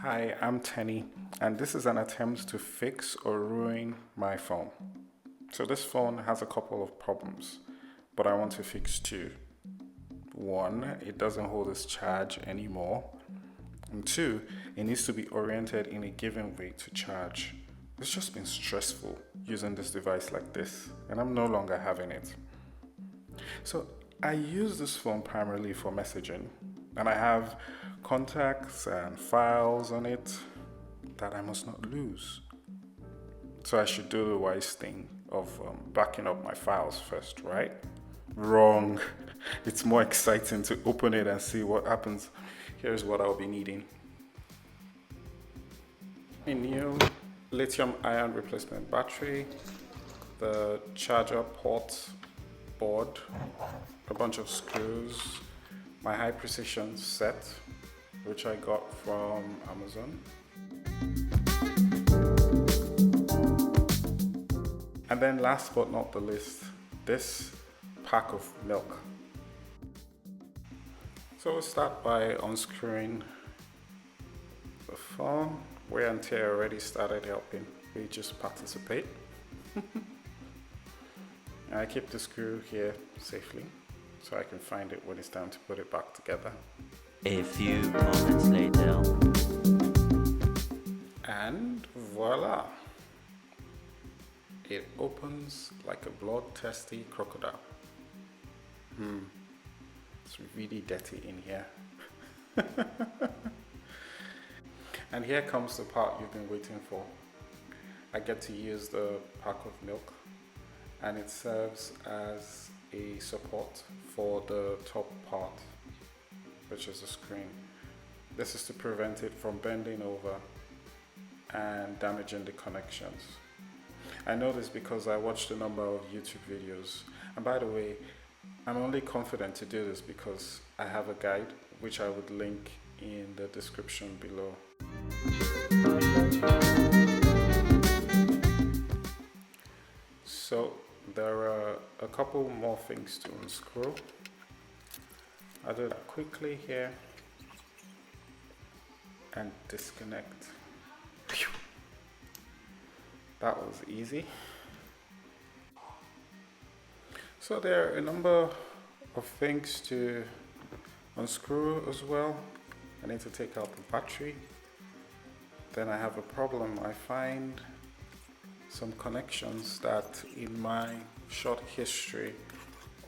Hi, I'm Tenny, and this is an attempt to fix or ruin my phone. So this phone has a couple of problems, but I want to fix two. One, it doesn't hold its charge anymore. And two, it needs to be oriented in a given way to charge. It's just been stressful using this device like this, and I'm no longer having it. So I use this phone primarily for messaging, and I have contacts and files on it that I must not lose. So I should do the wise thing of backing up my files first, right? Wrong. It's more exciting to open it and see what happens. Here's what I'll be needing: a new lithium ion replacement battery, the charger port board, a bunch of screws, my high precision set, which I got from Amazon, and then last but not the least, this pack of milk. So we'll start by unscrewing the phone. Wear and tear already started helping. We just participate. I keep the screw here safely so I can find it when it's time to put it back together. A few moments later. And voila! It opens like a bloodthirsty crocodile. It's really dirty in here. And here comes the part you've been waiting for. I get to use the pack of milk, and it serves as a support for the top part, which is the screen. This is to prevent it from bending over and damaging the connections. I know this because I watched a number of YouTube videos, and by the way, I'm only confident to do this because I have a guide which I would link in the description below. So there are a couple more things to unscrew. I'll do that quickly here and disconnect. Phew. That was easy. So there are a number of things to unscrew as well. I need to take out the battery. Then I have a problem. I find some connections that in my short history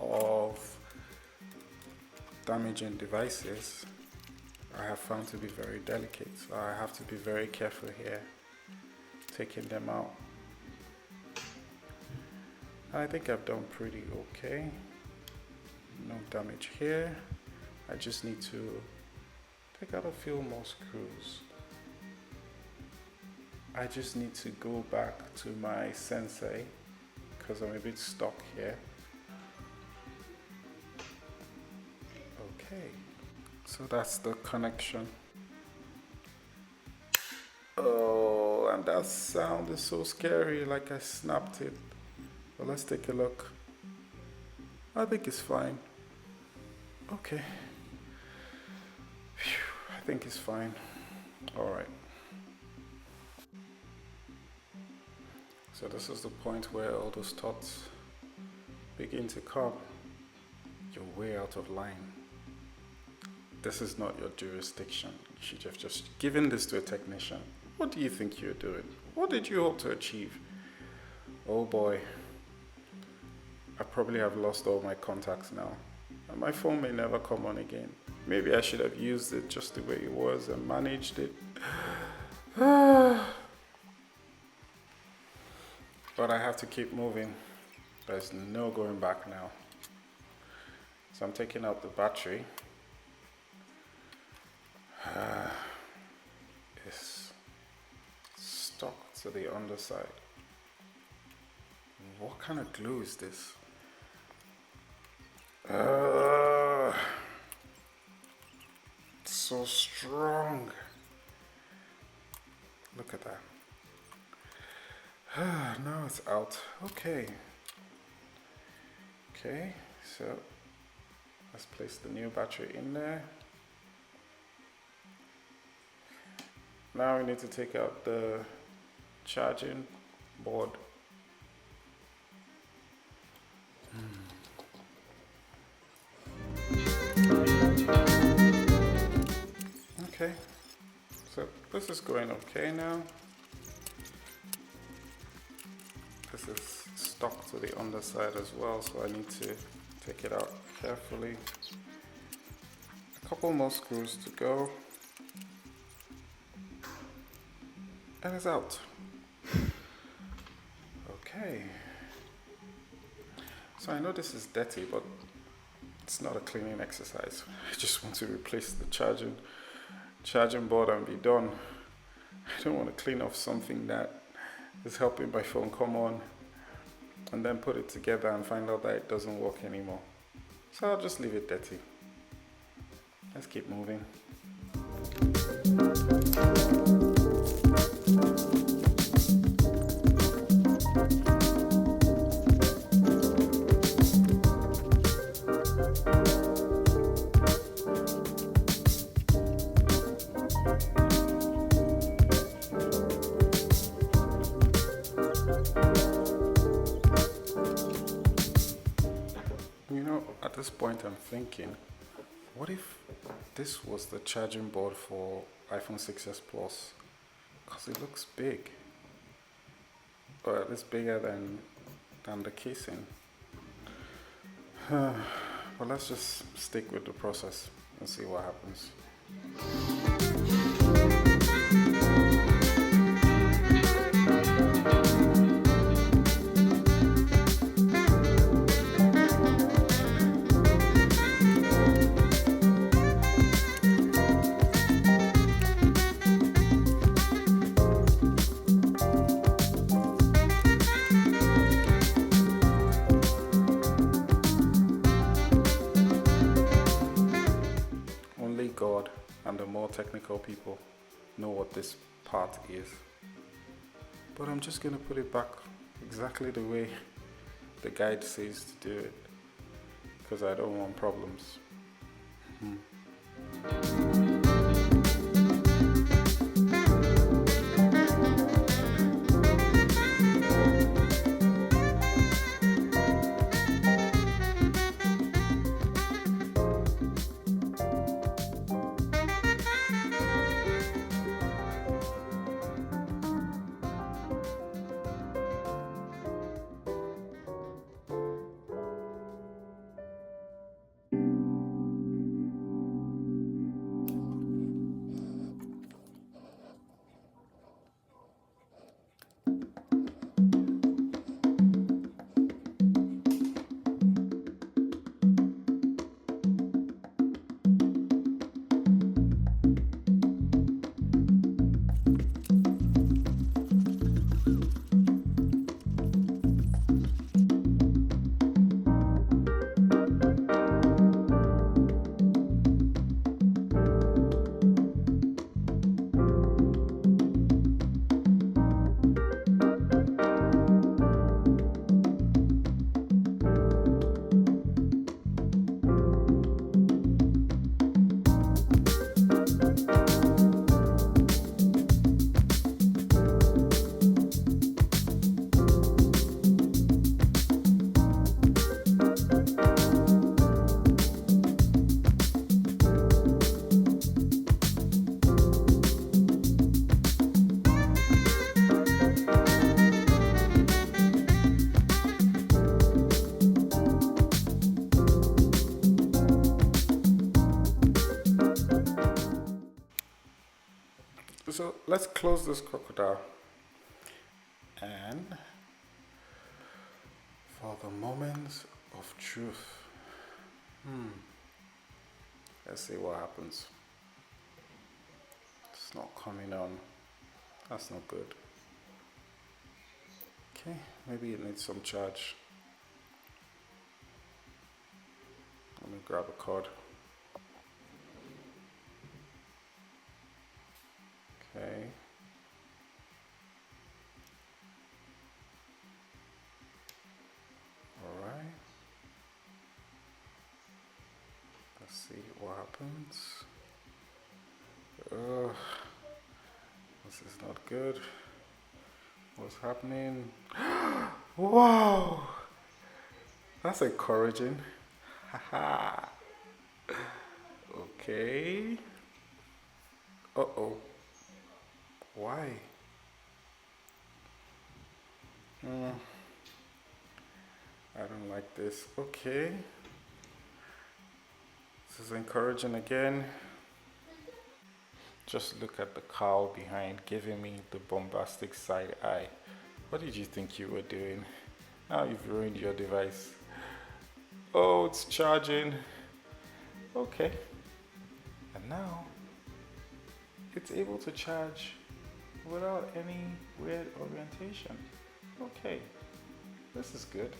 of damaging devices I have found to be very delicate. So I have to be very careful here, taking them out. I think I've done pretty okay. No damage here. I just need to take out a few more screws. I just need to go back to my sensei because I'm a bit stuck here. Okay, so that's the connection. Oh, and that sound is so scary, like I snapped it. But let's take a look. I think it's fine. Okay. Phew, I think it's fine. All right. So this is the point where all those thoughts begin to come. You're way out of line. This is not your jurisdiction. You should have just given this to a technician. What do you think you're doing? What did you hope to achieve? Oh boy. I probably have lost all my contacts now. And my phone may never come on again. Maybe I should have used it just the way it was and managed it. But I have to keep moving. There's no going back now. So I'm taking out the battery. It's stuck to the underside. What kind of glue is this? It's so strong. Look at that. Now it's out. Okay. Okay, so let's place the new battery in there. Now we need to take out the charging board. Okay, so this is going okay now. This is stuck to the underside as well, so I need to take it out carefully. A couple more screws to go. And it's out. Okay. So I know this is dirty, but it's not a cleaning exercise. I just want to replace the charging board and be done. I don't want to clean off something that is helping my phone come on and then put it together and find out that it doesn't work anymore. So I'll just leave it dirty. Let's keep moving. At this point I'm thinking, what if this was the charging board for iPhone 6s Plus? Because it looks big, or at least bigger than the casing. But let's just stick with the process and see what happens. God and the more technical people know what this part is. But I'm just going to put it back exactly the way the guide says to do it, because I don't want problems. So let's close this crocodile, and for the moments of truth, let's see what happens. It's not coming on. That's not good. Okay, maybe it needs some charge. Let me grab a cord. Okay. All right. Let's see what happens. good. What's happening? Wow, that's encouraging. Haha. Okay. Uh-oh. Why? I don't like this. Okay. This is encouraging again. Just look at the cowl behind giving me the bombastic side eye. What did you think you were doing? Now you've ruined your device. Oh, it's charging. Okay. And now it's able to charge without any weird orientation. Okay. This is good.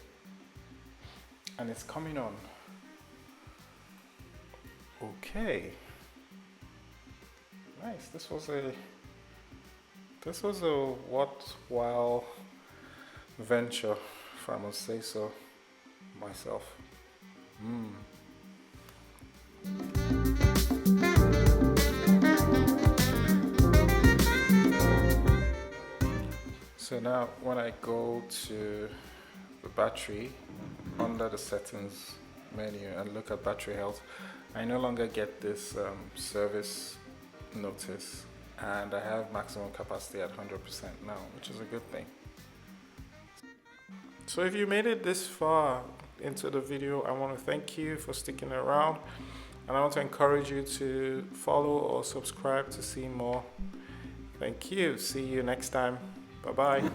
And it's coming on. Okay. Nice. This was a worthwhile venture, if I must say so myself. So now when I go to the battery under the settings menu and look at battery health, I no longer get this service notice, and I have maximum capacity at 100% now, which is a good thing. So if you made it this far into the video, I want to thank you for sticking around, and I want to encourage you to follow or subscribe to see more. Thank you. See you next time. Bye bye.